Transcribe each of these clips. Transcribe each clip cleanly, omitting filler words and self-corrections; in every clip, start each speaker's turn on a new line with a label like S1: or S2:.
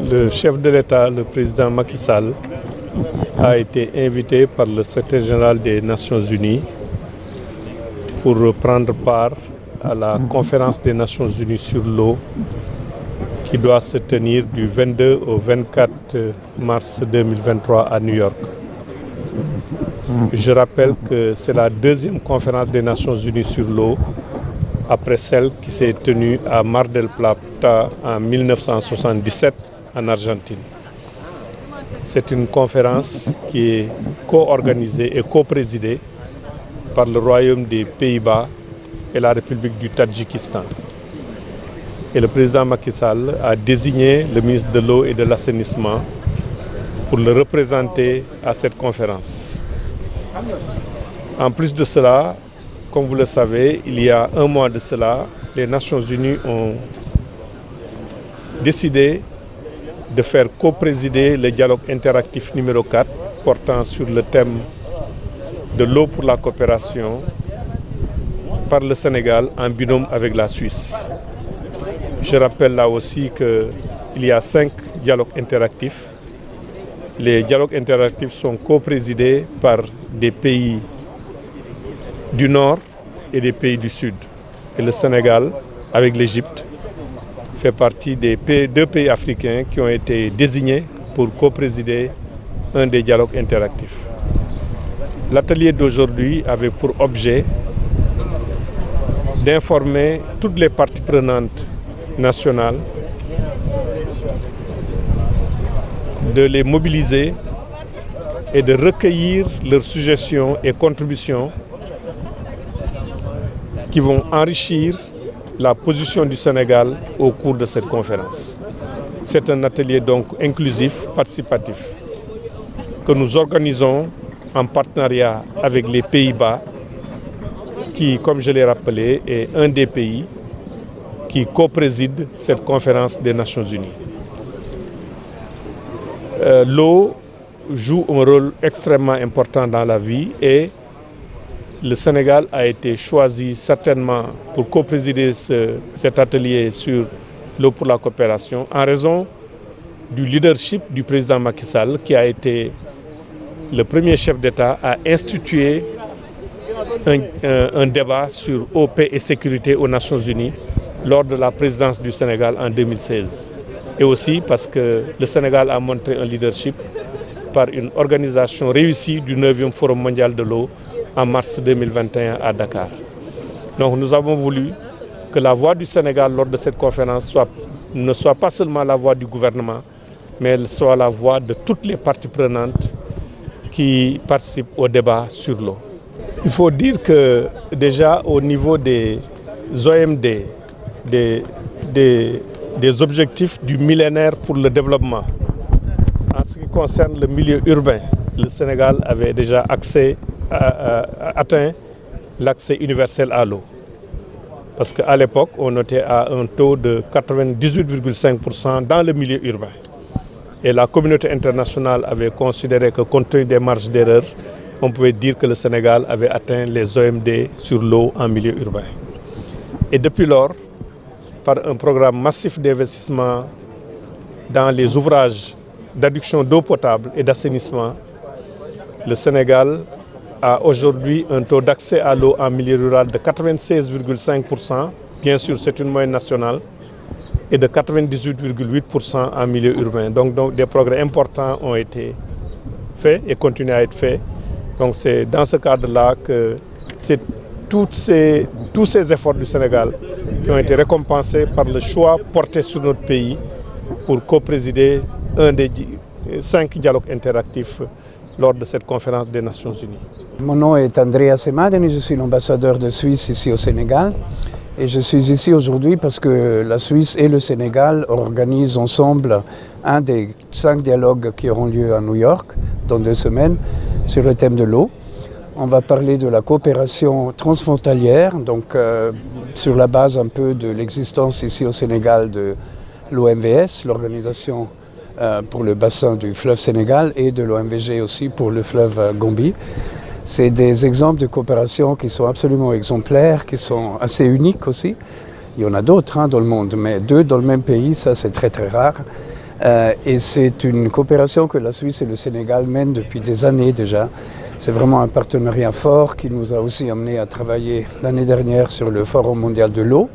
S1: Le chef de l'État, le président Macky Sall, a été invité par le secrétaire général des Nations Unies pour prendre part à la conférence des Nations Unies sur l'eau qui doit se tenir du 22 au 24 mars 2023 à New York. Je rappelle que c'est la deuxième conférence des Nations Unies sur l'eau après celle qui s'est tenue à Mar del Plata en 1977 en Argentine. C'est une conférence qui est co-organisée et co-présidée par le Royaume des Pays-Bas et la République du Tadjikistan. Et le président Macky Sall a désigné le ministre de l'eau et de l'assainissement pour le représenter à cette conférence. En plus de cela, comme vous le savez, il y a un mois de cela, les Nations Unies ont décidé de faire co-présider le dialogue interactif numéro 4 portant sur le thème de l'eau pour la coopération par le Sénégal en binôme avec la Suisse. Je rappelle là aussi qu'il y a 5 dialogues interactifs. Les dialogues interactifs sont co-présidés par des pays du Nord et des pays du Sud. Et le Sénégal, avec l'Égypte, fait partie des deux pays africains qui ont été désignés pour co-présider un des dialogues interactifs. L'atelier d'aujourd'hui avait pour objet d'informer toutes les parties prenantes nationales, de les mobiliser et de recueillir leurs suggestions et contributions qui vont enrichir la position du Sénégal au cours de cette conférence. C'est un atelier donc inclusif, participatif, que nous organisons en partenariat avec les Pays-Bas, qui, comme je l'ai rappelé, est un des pays qui co-préside cette conférence des Nations Unies. L'eau joue un rôle extrêmement important dans la vie et le Sénégal a été choisi certainement pour co-présider cet atelier sur l'eau pour la coopération en raison du leadership du président Macky Sall qui a été le premier chef d'État à instituer un débat sur eau, paix et sécurité aux Nations Unies lors de la présidence du Sénégal en 2016. Et aussi parce que le Sénégal a montré un leadership par une organisation réussie du 9e Forum mondial de l'eau en mars 2021 à Dakar. Donc nous avons voulu que la voix du Sénégal lors de cette conférence ne soit pas seulement la voix du gouvernement, mais elle soit la voix de toutes les parties prenantes qui participent au débat sur l'eau. Il faut dire que déjà au niveau des OMD, des objectifs du millénaire pour le développement, en ce qui concerne le milieu urbain, le Sénégal avait déjà atteint l'accès universel à l'eau. Parce qu'à l'époque, on était à un taux de 98,5% dans le milieu urbain. Et la communauté internationale avait considéré que compte tenu des marges d'erreur, on pouvait dire que le Sénégal avait atteint les OMD sur l'eau en milieu urbain. Et depuis lors, par un programme massif d'investissement dans les ouvrages d'adduction d'eau potable et d'assainissement, le Sénégal a aujourd'hui un taux d'accès à l'eau en milieu rural de 96,5%, bien sûr c'est une moyenne nationale, et de 98,8% en milieu urbain. Donc des progrès importants ont été faits et continuent à être faits. Donc c'est dans ce cadre-là que c'est tous ces efforts du Sénégal qui ont été récompensés par le choix porté sur notre pays pour co-présider un des 5 dialogues interactifs lors de cette conférence des Nations Unies.
S2: Mon nom est Andreas Emadeni, je suis l'ambassadeur de Suisse ici au Sénégal. Et je suis ici aujourd'hui parce que la Suisse et le Sénégal organisent ensemble un des 5 dialogues qui auront lieu à New York dans 2 semaines sur le thème de l'eau. On va parler de la coopération transfrontalière, donc sur la base un peu de l'existence ici au Sénégal de l'OMVS, l'organisation pour le bassin du fleuve Sénégal, et de l'OMVG aussi pour le fleuve Gambie. C'est des exemples de coopération qui sont absolument exemplaires, qui sont assez uniques aussi. Il y en a d'autres dans le monde, mais 2 dans le même pays, ça c'est très très rare. Et c'est une coopération que la Suisse et le Sénégal mènent depuis des années déjà. C'est vraiment un partenariat fort qui nous a aussi amené à travailler l'année dernière sur le Forum mondial de l'eau,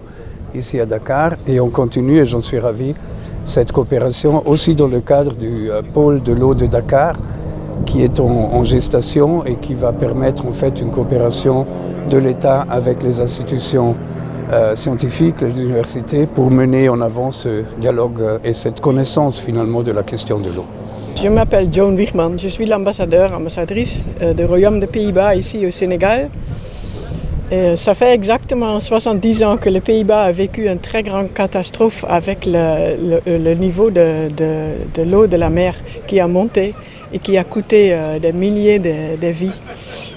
S2: ici à Dakar. Et on continue, et j'en suis ravi, cette coopération aussi dans le cadre du pôle de l'eau de Dakar, qui est en gestation et qui va permettre en fait une coopération de l'État avec les institutions scientifiques, les universités, pour mener en avant ce dialogue et cette connaissance finalement de la question de l'eau.
S3: Je m'appelle Joan Wiegman, je suis ambassadrice du Royaume des Pays-Bas ici au Sénégal. Et ça fait exactement 70 ans que les Pays-Bas a vécu une très grande catastrophe avec le niveau de l'eau de la mer qui a monté et qui a coûté des milliers de vies.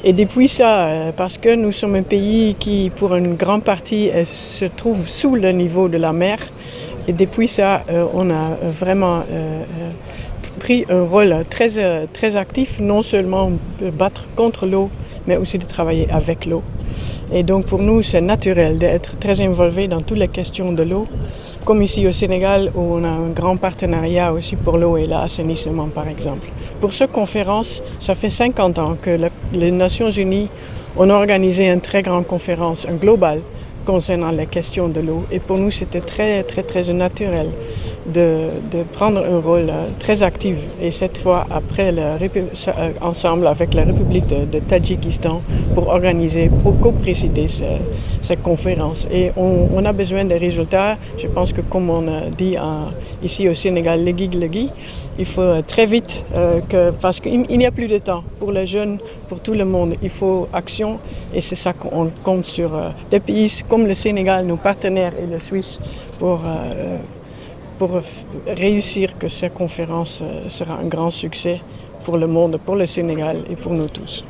S3: Et depuis ça, parce que nous sommes un pays qui, pour une grande partie, se trouve sous le niveau de la mer, et depuis ça, on a vraiment pris un rôle très actif, non seulement de battre contre l'eau, mais aussi de travailler avec l'eau. Et donc pour nous, c'est naturel d'être très involvé dans toutes les questions de l'eau, comme ici au Sénégal où on a un grand partenariat aussi pour l'eau et l'assainissement par exemple. Pour cette conférence, ça fait 50 ans que les Nations Unies ont organisé une très grande conférence, un global, concernant les questions de l'eau. Et pour nous, c'était très naturel de prendre un rôle très actif. Et cette fois, après, ensemble avec la République de Tadjikistan, pour organiser, pour co-présider cette conférence. Et on a besoin des résultats. Je pense que, comme on a dit ici au Sénégal, légui, il faut très vite, parce qu'il n'y a plus de temps pour les jeunes, pour tout le monde. Il faut action et c'est ça qu'on compte sur des pays comme le Sénégal, nos partenaires et la Suisse, pour réussir que cette conférence sera un grand succès pour le monde, pour le Sénégal et pour nous tous.